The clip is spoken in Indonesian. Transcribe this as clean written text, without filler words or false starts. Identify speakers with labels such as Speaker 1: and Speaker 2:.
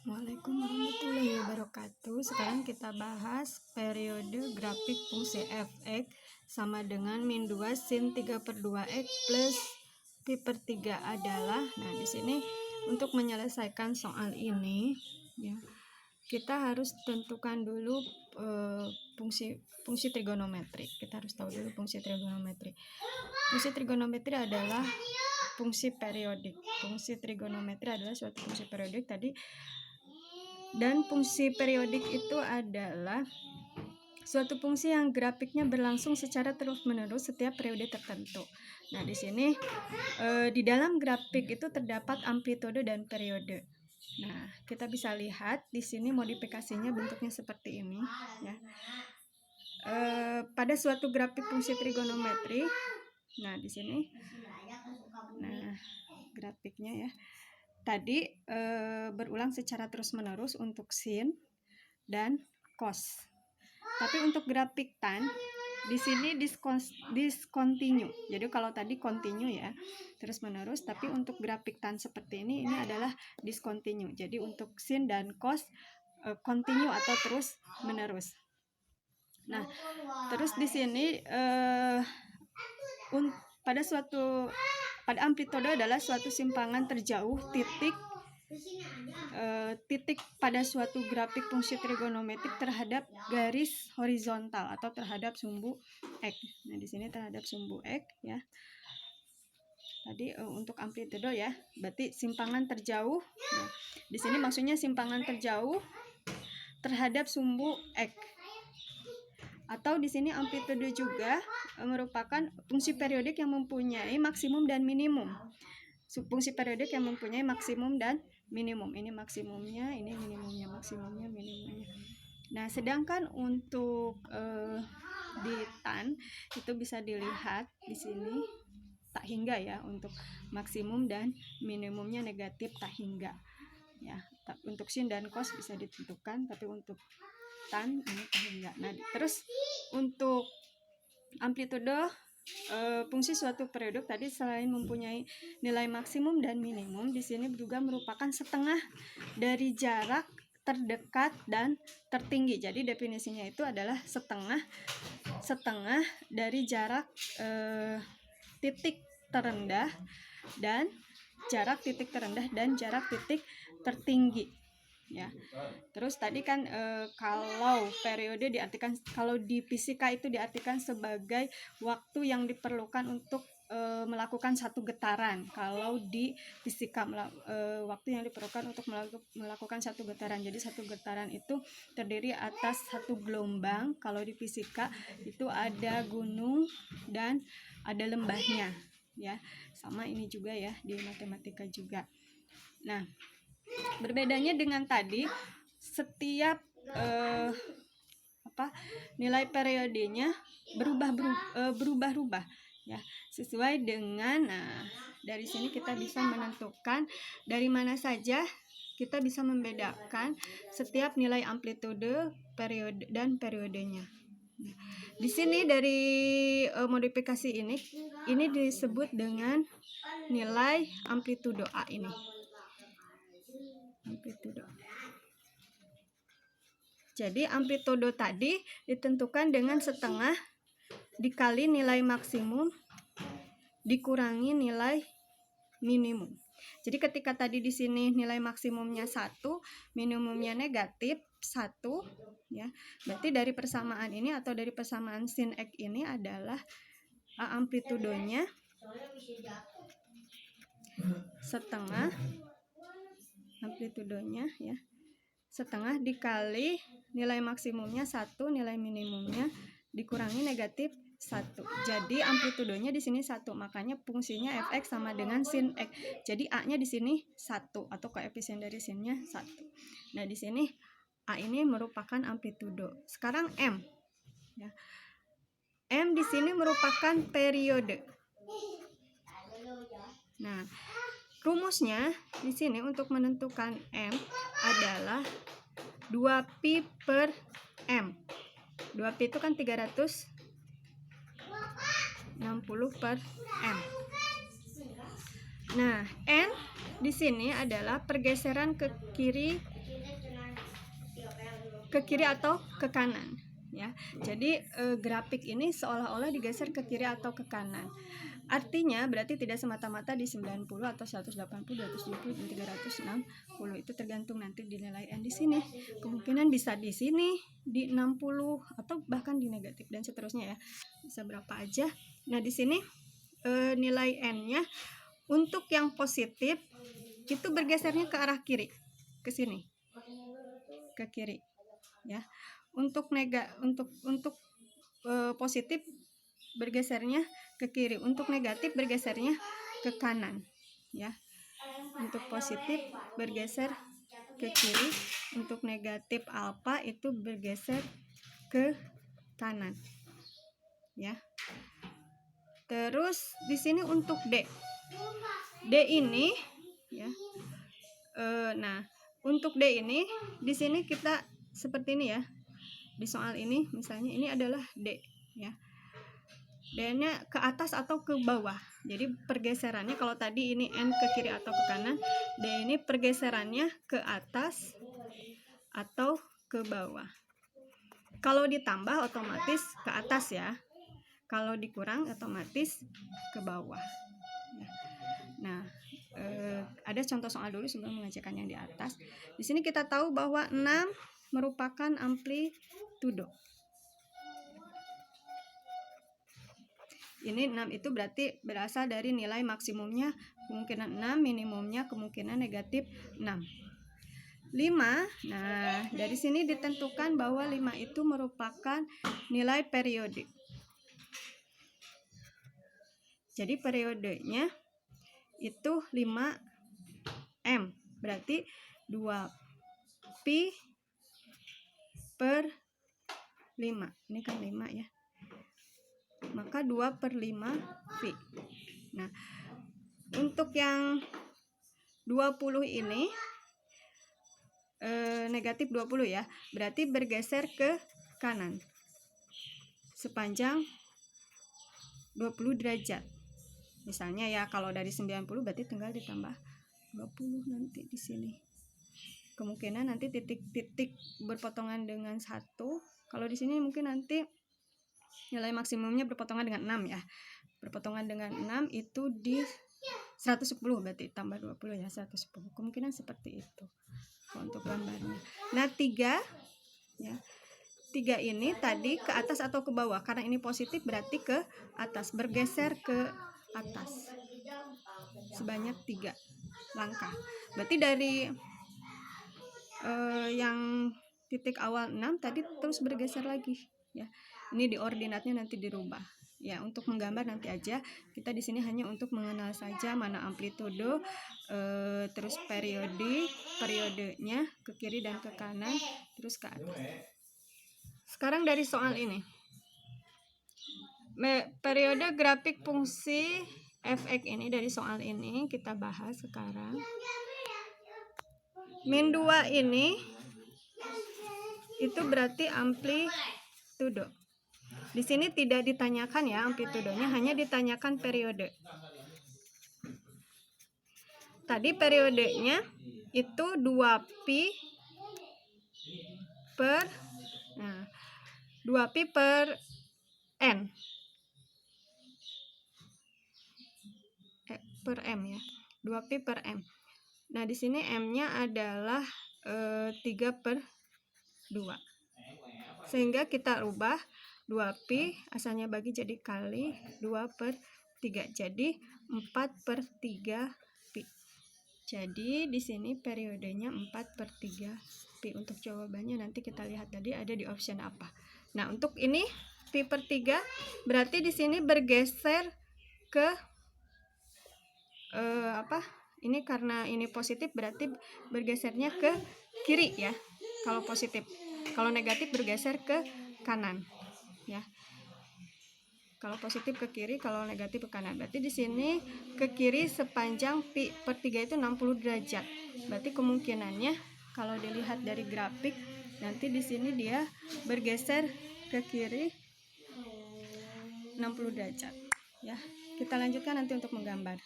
Speaker 1: Assalamualaikum warahmatullahi wabarakatuh. Sekarang kita bahas periode grafik fungsi f(x) sama dengan min 2 sin 3/2x plus pi per 3 adalah, nah di sini untuk menyelesaikan soal ini ya, kita harus tentukan dulu fungsi trigonometri. Kita harus tahu dulu fungsi trigonometri. Fungsi trigonometri adalah fungsi periodik. Fungsi trigonometri adalah suatu fungsi periodik tadi. Dan fungsi periodik itu adalah suatu fungsi yang grafiknya berlangsung secara terus-menerus setiap periode tertentu. Nah, di sini di dalam grafik itu terdapat amplitude dan periode. Nah, kita bisa lihat di sini modifikasinya bentuknya seperti ini ya. Pada suatu grafik fungsi trigonometri, nah di sini, nah grafiknya ya. Tadi berulang secara terus-menerus untuk sin dan cos. Tapi untuk grafik tan di sini discontinue. Jadi kalau tadi continue ya, terus-menerus, tapi untuk grafik tan seperti ini adalah discontinue. Jadi untuk sin dan cos continue atau terus-menerus. Nah, terus di sini pada amplitude adalah suatu simpangan terjauh titik pada suatu grafik fungsi trigonometrik terhadap garis horizontal atau terhadap sumbu x. Nah, di sini terhadap sumbu x ya. Tadi untuk amplitude ya, berarti simpangan terjauh. Nah, di sini maksudnya simpangan terjauh terhadap sumbu x. Atau di sini amplitude juga merupakan fungsi periodik yang mempunyai maksimum dan minimum. Fungsi periodik yang mempunyai maksimum dan minimum. Ini maksimumnya, ini minimumnya, maksimumnya, minimumnya. Nah, sedangkan untuk di tan itu bisa dilihat di sini tak hingga ya, untuk maksimum dan minimumnya negatif tak hingga. Ya, untuk sin dan cos bisa ditentukan, tapi untuk tan ini tak hingga. Nah, terus untuk amplitude fungsi suatu periode tadi selain mempunyai nilai maksimum dan minimum, di sini juga merupakan setengah dari jarak terdekat dan tertinggi. Jadi definisinya itu adalah setengah dari jarak titik terendah dan jarak titik terendah dan jarak titik tertinggi ya. Terus tadi kan kalau periode diartikan, kalau di fisika itu diartikan sebagai waktu yang diperlukan untuk melakukan satu getaran. Kalau di fisika waktu yang diperlukan untuk melakukan satu getaran. Jadi satu getaran itu terdiri atas satu gelombang. Kalau di fisika itu ada gunung dan ada lembahnya ya. Sama ini juga ya di matematika juga. Nah, berbedanya dengan tadi, setiap nilai periodenya berubah-ubah ya, sesuai dengan, nah dari sini kita bisa menentukan dari mana saja kita bisa membedakan setiap nilai amplitude, periode dan periodenya. Di sini dari modifikasi ini disebut dengan nilai amplitude A ini. Amplitude. Jadi amplitude tadi ditentukan dengan setengah dikali nilai maksimum dikurangi nilai minimum. Jadi ketika tadi di sini nilai maksimumnya 1, minimumnya negatif 1 ya. Berarti dari persamaan ini atau dari persamaan sin x ini adalah amplitudenya setengah, amplitudenya ya, setengah dikali nilai maksimumnya 1, nilai minimumnya dikurangi negatif 1. Jadi amplitudenya di sini 1, makanya fungsinya f(x) sama dengan sin x. Jadi a-nya di sini 1 atau koefisien dari sinnya 1. Nah, di sini a ini merupakan amplitudo. Sekarang m ya. M di sini merupakan periode. Nah, rumusnya di sini untuk menentukan M adalah 2pi per M. 2pi itu kan 360 per M. Nah, N di sini adalah pergeseran ke kiri ke kiri atau ke kanan ya. Jadi grafik ini seolah-olah digeser ke kiri atau ke kanan. Artinya berarti tidak semata-mata di 90 atau 180, 270 dan 360. Itu tergantung nanti di nilai N di sini. Kemungkinan bisa di sini di 60 atau bahkan di negatif dan seterusnya ya. Bisa berapa aja. Nah, di sini nilai N-nya untuk yang positif itu bergesernya ke arah kiri. Ke sini. Ke kiri. Ya. Untuk positif bergesernya ke kiri, untuk negatif bergesernya ke kanan ya. Untuk positif bergeser ke kiri, untuk negatif alfa itu bergeser ke kanan ya. Terus di sini untuk D ini ya. Nah, untuk D ini di sini kita seperti ini ya. Di soal ini misalnya ini adalah D ya. D-nya ke atas atau ke bawah. Jadi pergeserannya kalau tadi ini N ke kiri atau ke kanan, D ini pergeserannya ke atas atau ke bawah. Kalau ditambah otomatis ke atas ya. Kalau dikurang otomatis ke bawah. Nah, ada contoh soal dulu sebelum mengerjakan yang di atas. Di sini kita tahu bahwa 6 merupakan amplitudo. Ini 6 itu berarti berasal dari nilai maksimumnya kemungkinan 6, minimumnya kemungkinan negatif 6. 5, nah dari sini ditentukan bahwa 5 itu merupakan nilai periode. Jadi periodenya itu 5M, berarti 2pi per 5. Ini kan 5 ya. Maka 2/5pi. Nah, untuk yang 20 ini negatif 20 ya, berarti bergeser ke kanan sepanjang 20 derajat. Misalnya ya, kalau dari 90 berarti tinggal ditambah 20 nanti di sini. Kemungkinan nanti titik-titik berpotongan dengan 1. Kalau di sini mungkin nanti nilai maksimumnya berpotongan dengan 6 ya. Berpotongan dengan 6 itu di 110, berarti tambah 20 ya, 110. Kemungkinan seperti itu untuk gambarnya. Nah, 3 ya. 3 ini tadi ke atas atau ke bawah. Karena ini positif berarti ke atas, bergeser ke atas. Sebanyak 3 langkah. Berarti dari yang titik awal 6 tadi terus bergeser lagi ya. Ini di ordinatnya nanti dirubah. Ya, untuk menggambar nanti aja. Kita di sini hanya untuk mengenal saja mana amplitudo, terus periodenya ke kiri dan ke kanan, terus ke atas. Sekarang dari soal ini. Periode grafik fungsi f(x) ini dari soal ini kita bahas sekarang. Min 2 ini itu berarti amplitudo. Di sini tidak ditanyakan ya amplitudonya, hanya ditanyakan periode. Tadi periodenya itu 2pi per 2pi per N per M ya. 2pi per M. Nah, di sini M-nya adalah 3/2. Sehingga kita ubah 2pi asalnya bagi jadi kali 2/3. Jadi 4/3pi. Jadi di sini periodenya 4/3pi. Untuk jawabannya nanti kita lihat tadi ada di option apa. Nah, untuk ini pi per 3 berarti di sini bergeser ke ini karena ini positif berarti bergesernya ke kiri ya. Kalau positif. Kalau negatif bergeser ke kanan ya. Kalau positif ke kiri, kalau negatif ke kanan. Berarti di sini ke kiri sepanjang pi per 3 itu 60 derajat. Berarti kemungkinannya kalau dilihat dari grafik nanti di sini dia bergeser ke kiri 60 derajat ya. Kita lanjutkan nanti untuk menggambar.